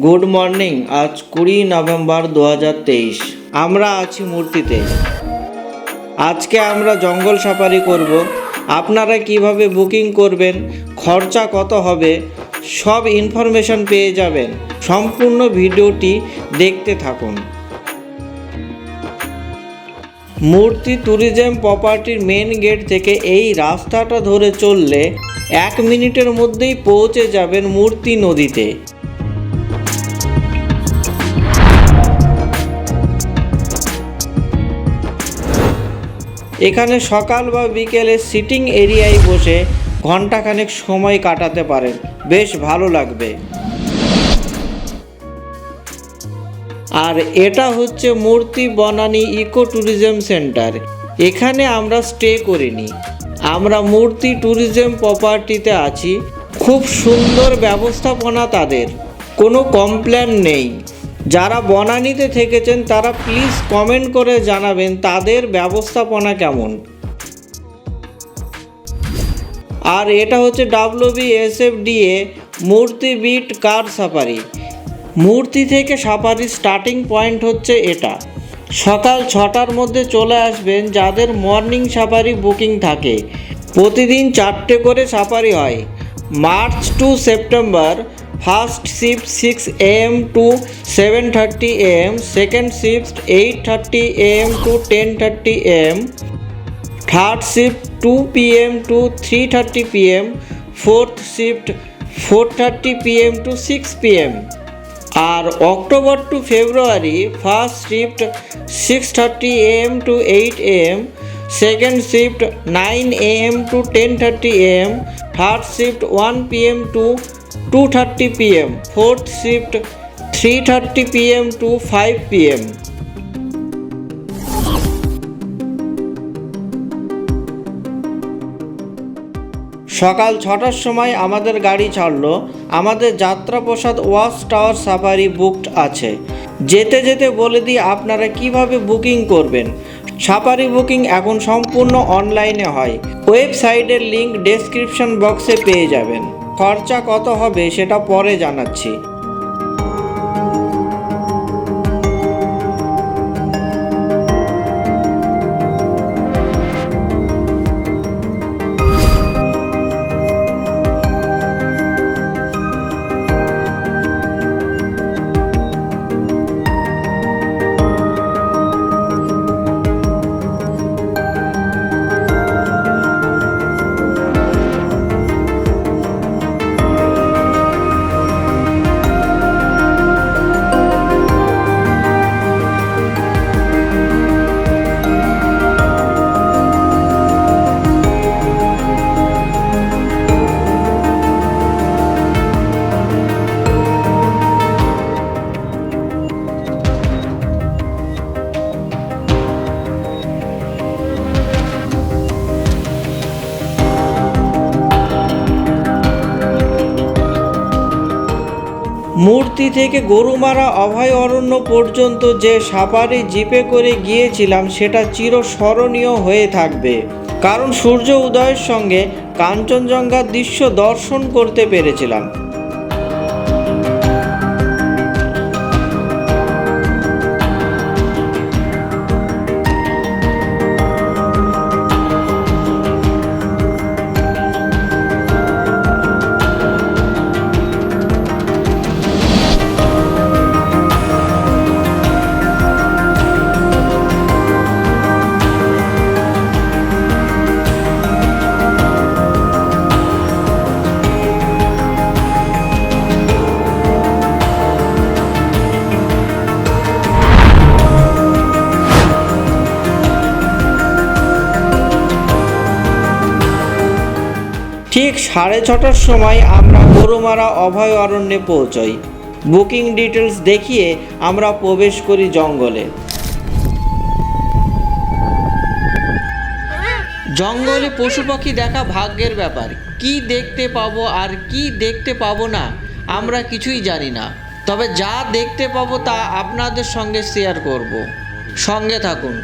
Good morning. আজ 20 November 2023। আমরা আছি মূর্তিতে। আজকে আমরা জঙ্গল সাফারি করব। আপনারা কিভাবে বুকিং করবেন, খরচা কত হবে, সব ইনফরমেশন পেয়ে যাবেন। সম্পূর্ণ ভিডিওটি দেখতে থাকুন। মূর্তি ট্যুরিজম প্রপার্টির মেন গেট থেকে এই রাস্তাটা ধরে চললে 1 মিনিটের মধ্যেই পৌঁছে যাবেন মূর্তি নদীতে। এখানে সকাল বা বিকেলে সিটিং এরিয়ায় বসে ঘন্টাখানেক সময় কাটাতে পারেন, বেশ ভালো লাগবে। আর এটা হচ্ছে মূর্তি বনানী ইকো ট্যুরিজম সেন্টার। এখানে আমরা স্টে করিনি, আমরা মূর্তি ট্যুরিজম প্রপার্টিতে আছি। খুব সুন্দর ব্যবস্থাপনা তাদের, কোনো কমপ্লেন নেই। যারা বনানীতে থেকেছেন তারা প্লিজ কমেন্ট করে জানাবেন তাদের ব্যবস্থাপনা কেমন। আর এটা হচ্ছে WBSFDA মূর্তি বিট কার সাফারি। মূর্তি থেকে সাফারি স্টার্টিং পয়েন্ট হচ্ছে এটা। সকাল 6টার মধ্যে চলে আসবেন যাদের মর্নিং সাফারি বুকিং থাকে। প্রতিদিন 4টে করে সাফারি হয়। March to September first shift 6 AM to 7:30 AM, second shift 8:30 AM to 10:30 AM, third shift 2 PM to 3:30 PM, fourth shift 4:30 PM to 6 PM। আর October to February first shift 6:30 AM to 8 AM, second shift 9 AM to 10:30 AM, third shift 1 PM to 2:30 PM, fourth shift 3:30 PM to 5 PM। সকাল 6টার সময় আমাদের গাড়ি ছাড়লো। আমাদের Jatraprasad watch tower safari booked আছে। যেতে যেতে বলে দিই আপনারা কিভাবে বুকিং করবেন। সাফারি বুকিং এখন সম্পূর্ণ অনলাইনে হয়। ওয়েবসাইটের লিংক ডেসক্রিপশন বক্সে পেয়ে যাবেন। খরচা কত হবে সেটা পরে জানাচ্ছি। মূর্তি থেকে গরুমারা অভয়ারণ্য পর্যন্ত যে সাফারি জিপে করে গিয়েছিলাম সেটা চিরস্মরণীয় হয়ে থাকবে। কারণ সূর্য উদয়ের সঙ্গে কাঞ্চনজঙ্ঘার দৃশ্য দর্শন করতে পেরেছিলাম। ঠিক 6:30টার সময় আমরা গরুমারা অভয়ারণ্যে পৌঁছই। বুকিং ডিটেলস দেখিয়ে আমরা প্রবেশ করি জঙ্গলে। জঙ্গলে পশু পাখি দেখা ভাগ্যের ব্যাপার। কি দেখতে পাবো আর কি দেখতে পাবো না আমরা কিছুই জানি না। তবে যা দেখতে পাবো তা আপনাদের সঙ্গে শেয়ার করব। সঙ্গে থাকুন।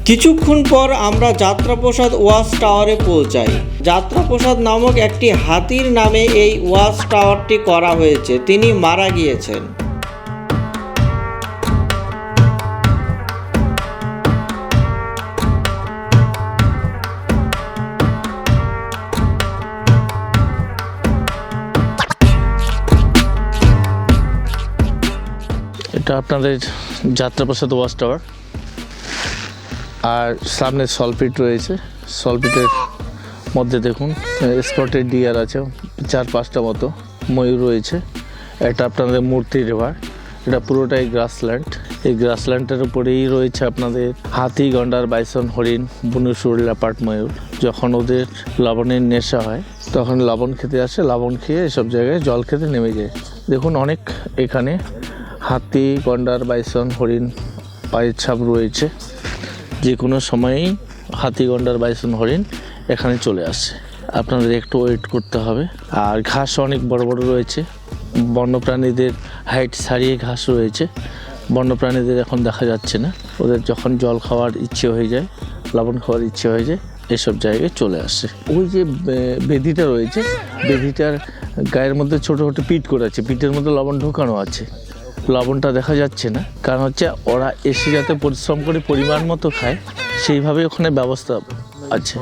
কিছুক্ষণ পর আমরা যাত্রাপ্রসাদ ওয়াচ টাওয়ারে পৌঁছাই। যাত্রাপ্রসাদ নামক একটি হাতির নামে এই ওয়াচ টাওয়ারটি করা হয়েছে, তিনি মারা গিয়েছেন। এটা আপনাদের যাত্রাপ্রসাদ ওয়াচ টাওয়ার, আর সামনে সলপিট রয়েছে। সলপিটের মধ্যে দেখুন স্পটেড ডিয়ার আছে 4-5টা মতো, ময়ূর রয়েছে। এটা আপনাদের মূর্তি রিভার, এটা পুরোটাই গ্রাসল্যান্ড। এই গ্রাসল্যান্ডের উপরেই রয়েছে আপনাদের হাতি, গন্ডার, বাইসন, হরিণ, বুনুসুর, লেপার্ড, ময়ূর। যখন ওদের লবণের নেশা হয় তখন লবণ খেতে আসে, লবণ খেয়ে এসব জায়গায় জল খেতে নেমে যায়। দেখুন অনেক এখানে হাতি, গন্ডার, বাইসন, হরিণ পায়ের ছাপ রয়েছে। যে কোনো সময়েই হাতি, গন্ডার, বাইসন, হরিণ এখানে চলে আসে, আপনাদের একটু ওয়েট করতে হবে। আর ঘাস অনেক বড় বড় রয়েছে, বন্যপ্রাণীদের হাইট ছাড়িয়ে ঘাস রয়েছে। বন্যপ্রাণীদের এখন দেখা যাচ্ছে না, ওদের যখন জল খাওয়ার ইচ্ছে হয়ে যায়, লবণ খাওয়ার ইচ্ছে হয়ে যায়, এসব জায়গায় চলে আসে। ওই যে বেদিটা রয়েছে, বেদিটার গায়ের মধ্যে ছোটো ছোটো পিট করে আছে, পিটের মধ্যে লবণ ঢোকানো আছে। লবণটা দেখা যাচ্ছে না, কারণ হচ্ছে ওরা এসে যাতে পরিশ্রম করে পরিমাণ মতো খায়, সেইভাবে ওখানে ব্যবস্থা আছে।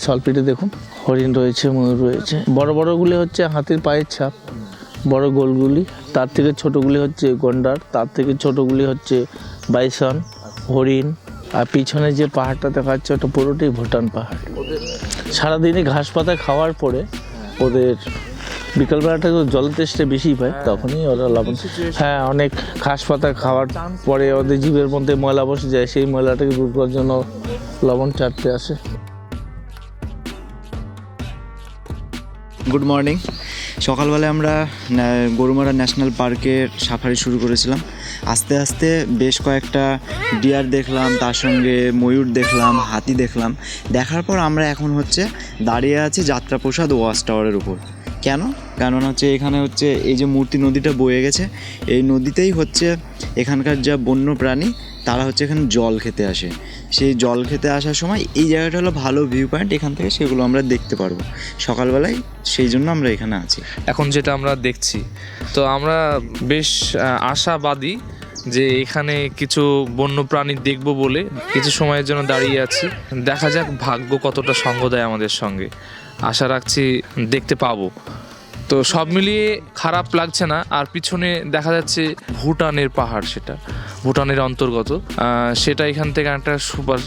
সলপিটে দেখুন হরিণ রয়েছে, ময়ূর রয়েছে। বড় বড়গুলি হচ্ছে হাতির পায়ের ছাপ, বড় গোলগুলি। তার থেকে ছোটোগুলি হচ্ছে গন্ডার, তার থেকে ছোটোগুলি হচ্ছে বাইসন, হরিণ। আর পিছনে যে পাহাড়টা দেখা যাচ্ছে ওটা পুরোটাই ভুটান পাহাড়। সারাদিনে ঘাস পাতা খাওয়ার পরে ওদের বিকালবেলাটা জলের তেষ্টা বেশি পায়, তখনই ওরা লবণ। হ্যাঁ, অনেক ঘাস পাতা খাওয়ার পরে ওদের জীবের মধ্যে ময়লা বসে যায়, সেই ময়লাটাকে দূর করার জন্য লবণ চাটতে আসে। Good morning. সকালবেলায় আমরা গরুমারা ন্যাশনাল পার্কের সাফারি শুরু করেছিলাম। আস্তে আস্তে বেশ কয়েকটা ডিয়ার দেখলাম, তার সঙ্গে ময়ূর দেখলাম, হাতি দেখলাম। দেখার পর আমরা এখন হচ্ছে দাঁড়িয়ে আছি যাত্রাপ্রসাদ ওয়াচ টাওয়ারের উপর। কেননা হচ্ছে এখানে হচ্ছে এই যে মূর্তি নদীটা বয়ে গেছে, এই নদীতেই হচ্ছে এখানকার যা বন্য প্রাণী তারা হচ্ছে এখানে জল খেতে আসে। সেই জল খেতে আসার সময় এই জায়গাটা হলো ভালো ভিউ পয়েন্ট, এখান থেকে সেগুলো আমরা দেখতে পারবো সকালবেলায়, সেই জন্য আমরা এখানে আছি। এখন যেটা আমরা দেখছি, তো আমরা বেশ আশাবাদী যে এখানে কিছু বন্যপ্রাণী দেখবো বলে কিছু সময়ের জন্য দাঁড়িয়ে আছি। দেখা যাক ভাগ্য কতটা সঙ্গ দেয় আমাদের সঙ্গে, আশা রাখছি দেখতে পাবো। তো সব মিলিয়ে খারাপ লাগছে না। আর পিছনে দেখা যাচ্ছে ভুটানের পাহাড়, সেটা ভুটানের অন্তর্গত, সেটা এখান থেকে একটা সুপার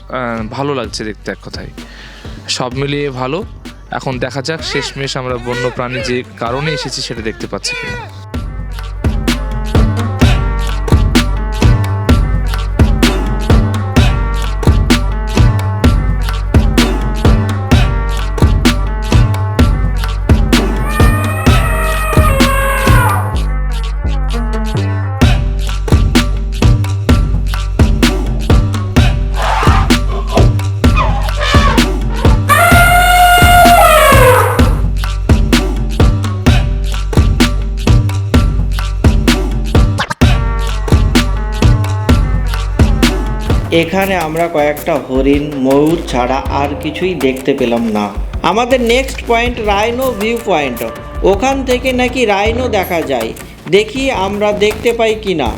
ভালো লাগছে দেখতে। এক কথায় সব মিলিয়ে ভালো। এখন দেখা যাক শেষমেশ আমরা বন্যপ্রাণী যে কারণে এসেছি সেটা দেখতে পাচ্ছি কিনা। এখানে আমরা কয়েকটা হরিণ, ময়ূর ছাড়া আর কিছুই দেখতে পেলাম না। আমাদের next point rhino view point, ওখান থেকে নাকি রাইনো দেখা যায়, দেখি আমরা দেখতে পাই কি না।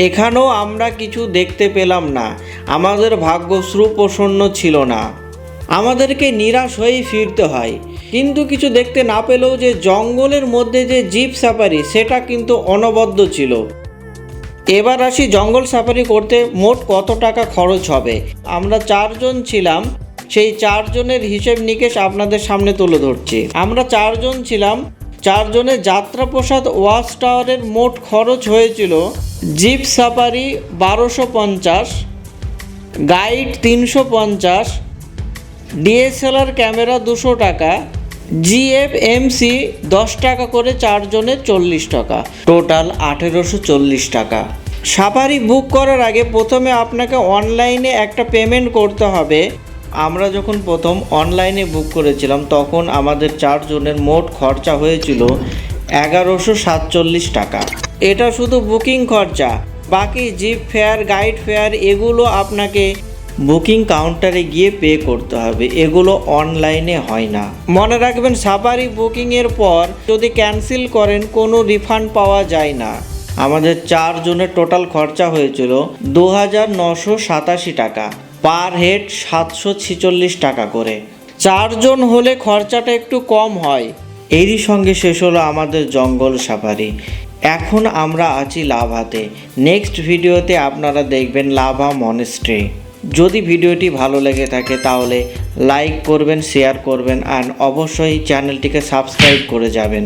এখানেও আমরা কিছু দেখতে পেলাম না। আমাদের ভাগ্য সুপ্রসন্ন ছিল না, আমাদেরকে নিরাশ হয়েই ফিরতে হয়। কিন্তু কিছু দেখতে না পেলেও যে জঙ্গলের মধ্যে যে জিপ সাফারি সেটা কিন্তু অনবদ্য ছিল। এবার আসি জঙ্গল সাফারি করতে মোট কত টাকা খরচ হবে। আমরা 4 জন ছিলাম, সেই 4 জনের হিসেব নিকেশ আপনাদের সামনে তুলে ধরছি। আমরা 4 জন ছিলাম, 4 জনের যাত্রাপ্রসাদ ওয়াচ টাওয়ারের মোট খরচ হয়েছিল zip safari 1250, guide 350, DSLR camera 200 টাকা, জিএফএমসি 10 টাকা করে 4 জনের 40 টাকা, টোটাল 1840 টাকা। সাফারি বুক করার আগে প্রথমে আপনাকে অনলাইনে একটা পেমেন্ট করতে হবে। আমরা যখন প্রথম অনলাইনে বুক করেছিলাম তখন আমাদের 4 জনের মোট খরচা হয়েছিল 1147 টাকা। এটা শুধু বুকিং খরচা, বাকি জিপ ফেয়ার, গাইড ফেয়ার এগুলো আপনাকে বুকিং কাউন্টারে গিয়ে পে করতে হবে, এগুলো অনলাইনে হয় না। মনে রাখবেন, সাফারি বুকিংয়ের পর যদি ক্যান্সেল করেন কোনো রিফান্ড পাওয়া যায় না। আমাদের 4 জনের টোটাল খরচা হয়েছিল 2987 টাকা, পার হেড 746 টাকা করে। 4 জন হলে খরচাটা একটু কম হয়। এরই সঙ্গে শেষ হলো আমাদের জঙ্গল সাফারি। এখন আমরা আছি লাভাতে। নেক্সট ভিডিওতে আপনারা দেখবেন লাভা মনেস্ট্রি। যদি ভিডিওটি ভালো লেগে থাকে তাহলে লাইক করবেন, শেয়ার করবেন আর অবশ্যই চ্যানেলটিকে সাবস্ক্রাইব করে যাবেন।